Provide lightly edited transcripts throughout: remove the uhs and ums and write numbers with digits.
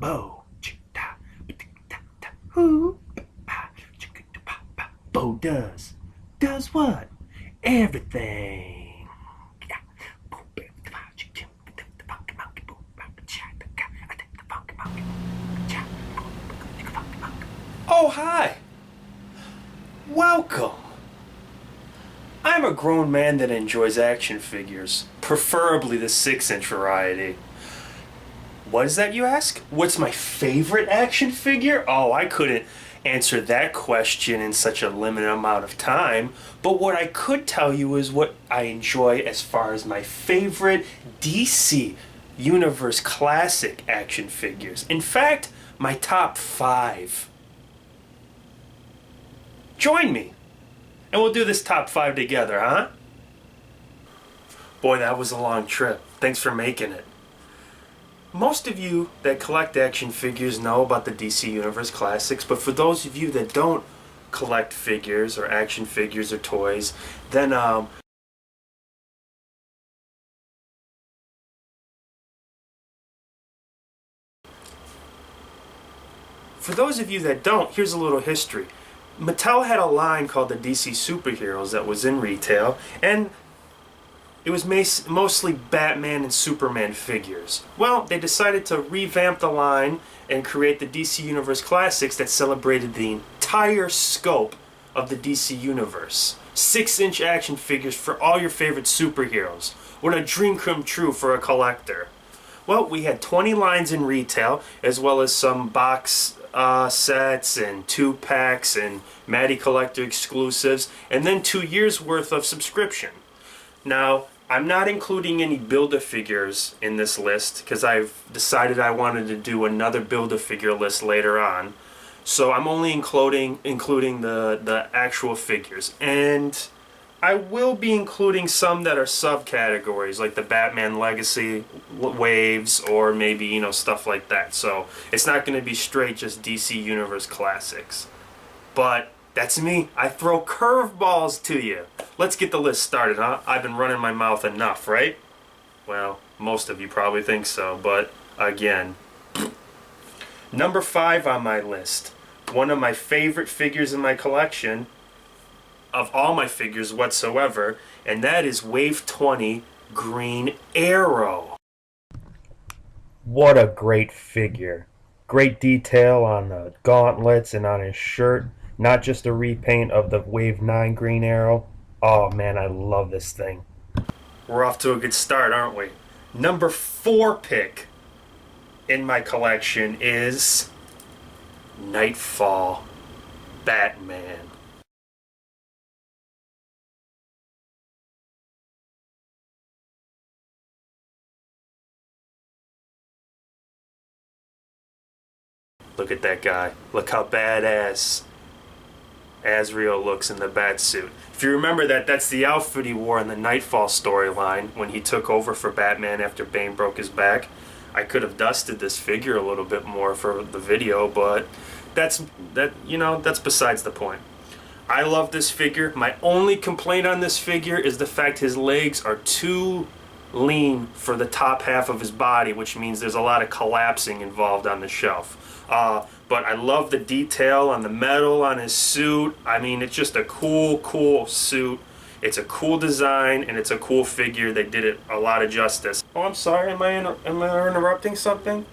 Bo. Who? Bo does. Does what? Everything. Oh, hi. Welcome. I'm a grown man that enjoys action figures, preferably the 6-inch variety. What is that, you ask? What's my favorite action figure? Oh, I couldn't answer that question in such a limited amount of time, but what I could tell you is what I enjoy as far as my favorite DC Universe classic action figures. In fact, my top 5. Join me, and we'll do this top 5 together, huh? Boy, that was a long trip. Thanks for making it. Most of you that collect action figures know about the DC Universe Classics, but for those of you that don't collect figures or action figures or toys, then for those of you that don't, here's a little history. Mattel had a line called the DC Superheroes that was in retail, and it was mostly Batman and Superman figures. Well, they decided to revamp the line and create the DC Universe Classics that celebrated the entire scope of the DC Universe. 6-inch action figures for all your favorite superheroes. What a dream come true for a collector. Well, we had 20 lines in retail, as well as some box sets and 2-packs and Matty Collector exclusives, and then 2 years worth of subscription. Now, I'm not including any Build-A-Figures in this list because I've decided I wanted to do another Build-A-Figure list later on. So I'm only including the actual figures. And I will be including some that are subcategories, like the Batman Legacy waves or maybe, you know, stuff like that. So it's not going to be straight just DC Universe Classics. But that's me. I throw curveballs to you. Let's get the list started, huh? I've been running my mouth enough, right? Well, most of you probably think so, but again. Number 5 on my list. One of my favorite figures in my collection, of all my figures whatsoever, and that is Wave 20 Green Arrow. What a great figure. Great detail on the gauntlets and on his shirt. Not just a repaint of the Wave 9 Green Arrow. Oh man, I love this thing. We're off to a good start, aren't we? Number 4 pick in my collection is Nightfall Batman. Look at that guy. Look how badass Azrael looks in the bat suit. If you remember that's the outfit he wore in the Nightfall storyline when he took over for Batman after Bane broke his back. I could have dusted this figure a little bit more for the video, but that's besides the point. I love this figure. My only complaint on this figure is the fact his legs are too lean for the top half of his body, which means there's a lot of collapsing involved on the shelf. But I love the detail on the metal on his suit. I mean, it's just a cool suit. It's a cool design, and it's a cool figure. They did it a lot of justice. Oh, I'm sorry. Am I interrupting something?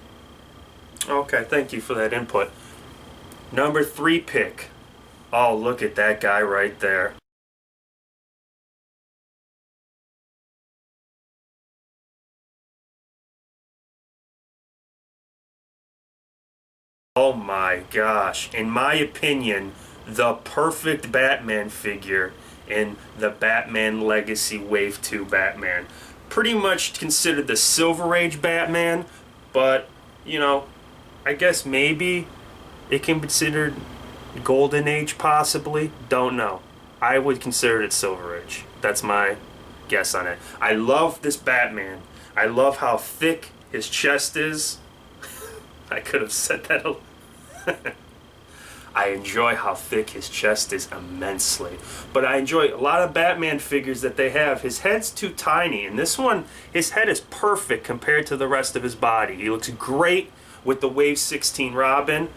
Okay, thank you for that input. Number 3 pick. Oh, look at that guy right there. Oh my gosh. In my opinion, the perfect Batman figure in the Batman Legacy Wave 2 Batman. Pretty much considered the Silver Age Batman, but, you know, I guess maybe it can be considered Golden Age possibly. Don't know. I would consider it Silver Age. That's my guess on it. I love this Batman. I love how thick his chest is. I could have said that a I enjoy how thick his chest is immensely. But I enjoy a lot of Batman figures that they have. His head's too tiny, and this one, his head is perfect compared to the rest of his body. He looks great with the Wave 16 Robin.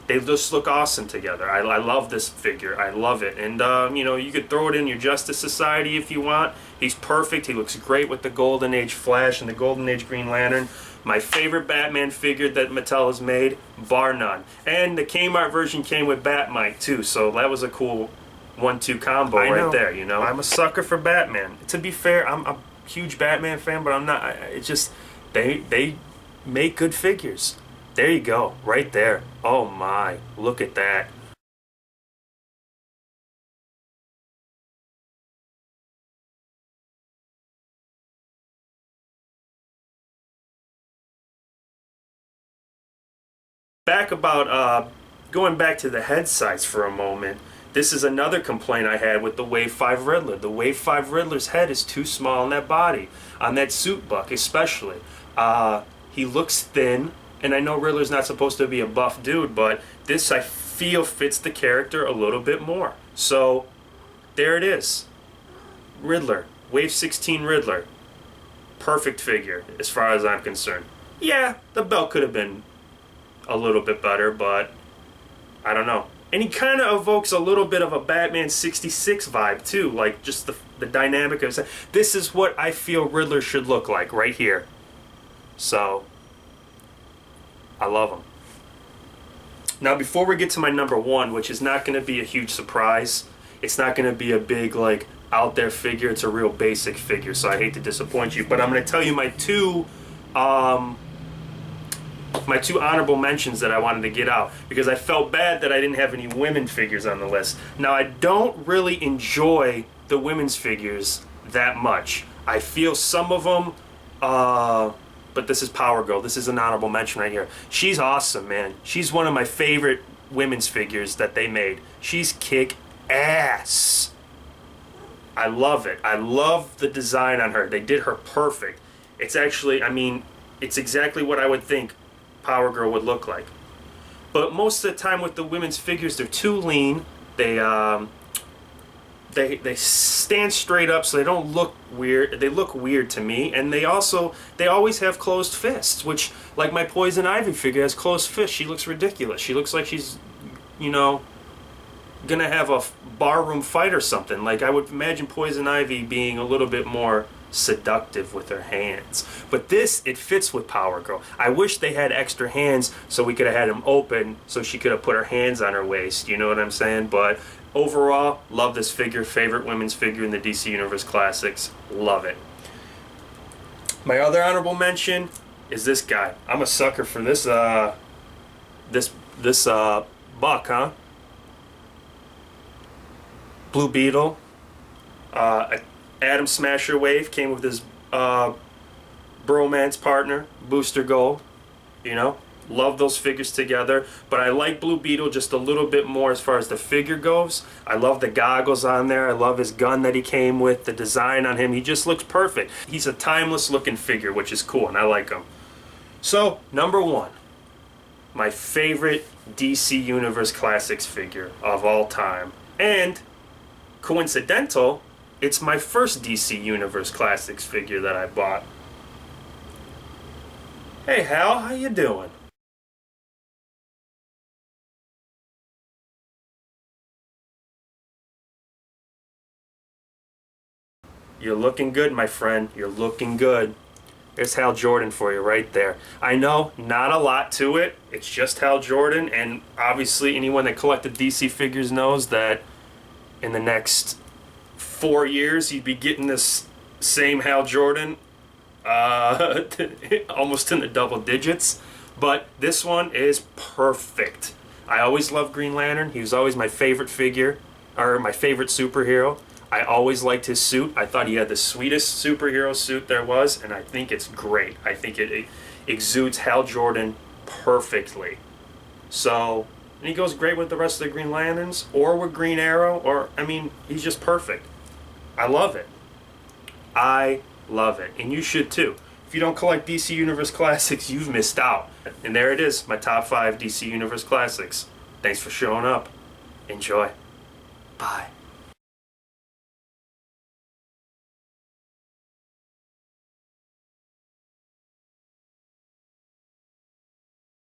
They just look awesome together. I love this figure. I love it. And, you know, you could throw it in your Justice Society if you want. He's perfect. He looks great with the Golden Age Flash and the Golden Age Green Lantern. My favorite Batman figure that Mattel has made, bar none. And the Kmart version came with Batmite, too. So that was a cool 1-2 combo right there, you know. I'm a sucker for Batman. To be fair, I'm a huge Batman fan, but I'm not. It's just, they make good figures. There you go, right there. Oh my, look at that. Going back to the head size for a moment, this is another complaint I had with the Wave 5 Riddler. The Wave 5 Riddler's head is too small on that body, on that suit buck especially. He looks thin. And I know Riddler's not supposed to be a buff dude, but this I feel fits the character a little bit more. So, there it is. Riddler. Wave 16 Riddler. Perfect figure, as far as I'm concerned. Yeah, the belt could have been a little bit better, but I don't know. And he kind of evokes a little bit of a Batman 66 vibe, too. Like, just the dynamic of it. This is what I feel Riddler should look like, right here. So, I love them. Now, before we get to my number one, which is not going to be a huge surprise, it's not going to be a big, like, out there figure. It's a real basic figure, so I hate to disappoint you. But I'm going to tell you my two honorable mentions that I wanted to get out, because I felt bad that I didn't have any women figures on the list. Now, I don't really enjoy the women's figures that much. I feel some of them, but this is Power Girl. This is an honorable mention right here. She's awesome, man. She's one of my favorite women's figures that they made. She's kick-ass. I love it. I love the design on her. They did her perfect. It's actually, I mean, it's exactly what I would think Power Girl would look like. But most of the time with the women's figures, they're too lean. They stand straight up, so they don't look weird. They look weird to me, and they always have closed fists, which, like my Poison Ivy figure has closed fists. She looks ridiculous. She looks like she's, you know, gonna have a barroom fight or something. Like, I would imagine Poison Ivy being a little bit more seductive with her hands. But this, it fits with Power Girl. I wish they had extra hands so we could have had them open so she could have put her hands on her waist. You know what I'm saying? But overall, love this figure. Favorite women's figure in the DC Universe Classics. Love it. My other honorable mention is this guy. I'm a sucker for this buck, huh? Blue Beetle. Atom Smasher Wave came with his bromance partner, Booster Gold. You know, love those figures together. But I like Blue Beetle just a little bit more as far as the figure goes. I love the goggles on there. I love his gun that he came with. The design on him, he just looks perfect. He's a timeless looking figure, which is cool, and I like him. So, number one, my favorite DC Universe Classics figure of all time. And, coincidental, it's my first DC Universe Classics figure that I bought. Hey Hal, how you doing? You're looking good, my friend. You're looking good. There's Hal Jordan for you right there. I know, not a lot to it. It's just Hal Jordan, and obviously anyone that collected DC figures knows that in the next 4 years you'd be getting this same Hal Jordan almost in the double digits. But this one is perfect. I always loved Green Lantern. He was always my favorite figure, or my favorite superhero. I always liked his suit. I thought he had the sweetest superhero suit there was, and I think it's great. I think it exudes Hal Jordan perfectly. So, and he goes great with the rest of the Green Lanterns, or with Green Arrow, or, I mean, he's just perfect. I love it. I love it. And you should too. If you don't collect DC Universe Classics, you've missed out. And there it is, my top 5 DC Universe Classics. Thanks for showing up. Enjoy. Bye.